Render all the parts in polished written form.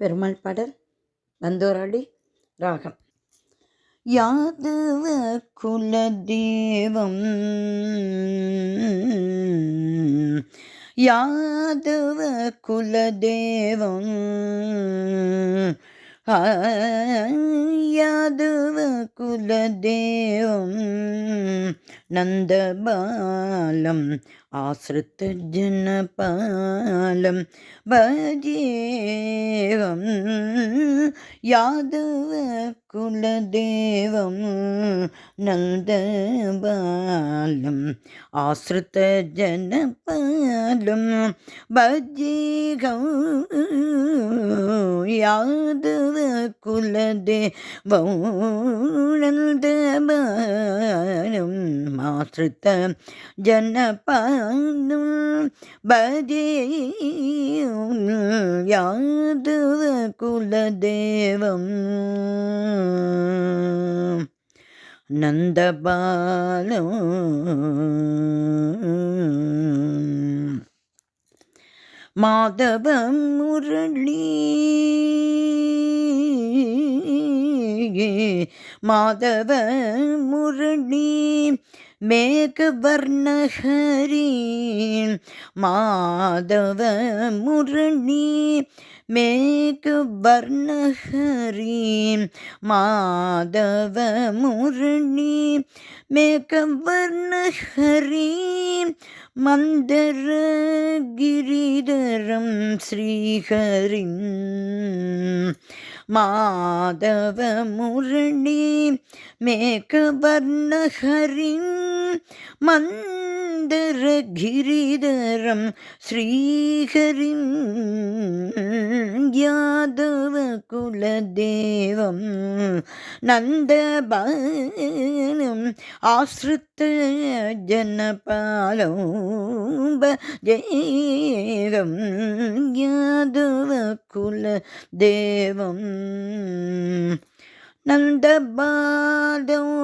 பெருமாள் பாடல் வந்தோராளி ராகம். யாதவ குலதேவம் யாதவ குலதேவம் யாதவ குலதேவம் நந்தபாலம் ஆஸ்ருத ஜனபாலம் பஜேகம். யாதவ குலதேவம் நந்தபாலம் ஆஸ்ருத ஜனபாலம் பஜேகம். யாதவ குலதேவம் நந்தபாலம் ஆஸ்ருத ஜனபாலம் பஜேயம். யாதவ குலதேவம் நந்தபாலம் மாதவ முரளி மாதவ முரளி மேகவர்ணஹரி மாதவ முரளி மேகவர்ணஹரி மாதவ முரளி மேகவர்ணஹரி மந்தர கிரிதரம் ஸ்ரீஹரிம். மாதவ முரளி மேகவர்ணஹரிம் மந்தர கிரிதரம் ஸ்ரீஹரிம். யாதவ குலதேவம் நந்தபாலம் ஆஸ்ருத ஜனபாலம் பஜேகம். யாதவ குலதேவம் நந்தபாலம்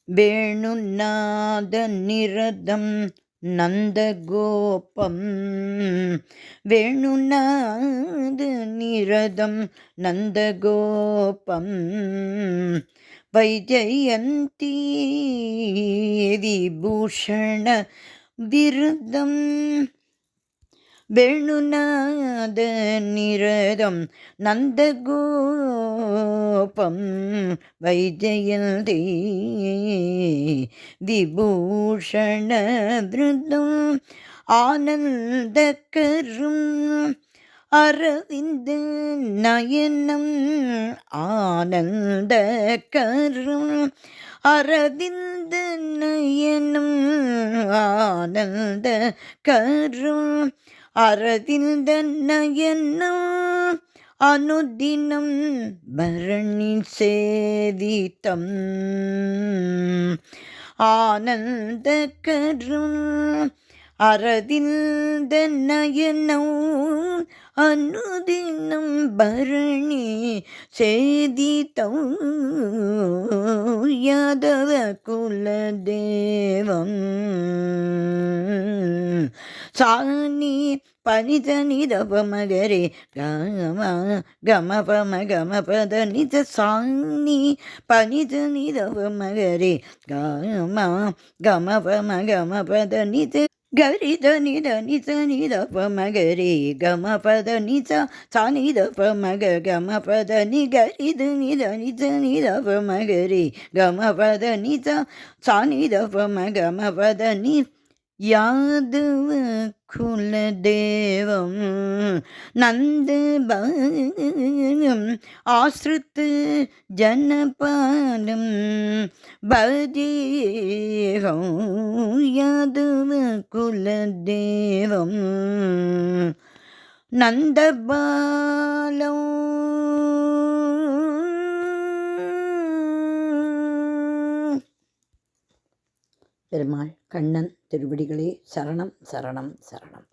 வேணுநாத நிரதம் நந்தகோபம் வேணுநாத நிரதம் நந்தகோபம் வைஜயந்தி விபூஷண விருதம். வேணுநாத நிரதம் நந்தகோபம் வைஜயந்தி விபூஷண விருதம். ஆனந்தகரும் அரவிந்த நயனம் ஆனந்தகரும் அரவிந்த நயனம் ஆனந்தகரும் அரவிந்த நயனம் அனுதினம் பரணி சேவிதம். ஆனந்தகரும் அரவிந்த நயனம் அனுதினம் பரணி சேதிதம். யாதவ குலதேவம் சாணி பனித நிதப மகரே கம கம பம கம பத நித சாணி பனித நிதப மகரே கம கம பம கம பத நித கரித நித நித நித பமகரே கம பத நித சானித பமக கம பத நி கரித நித நித நித பமகரே கம பத நித சானித பம கம பத நி. யாதவ குலதேவம் நந்தபாலம் ஆஸ்ருத ஜனபாலம் பஜேகம். யாதவ குலதேவம் நந்தபாலம். பெருமாள் கண்ணன் திருவடிகளே சரணம் சரணம் சரணம்.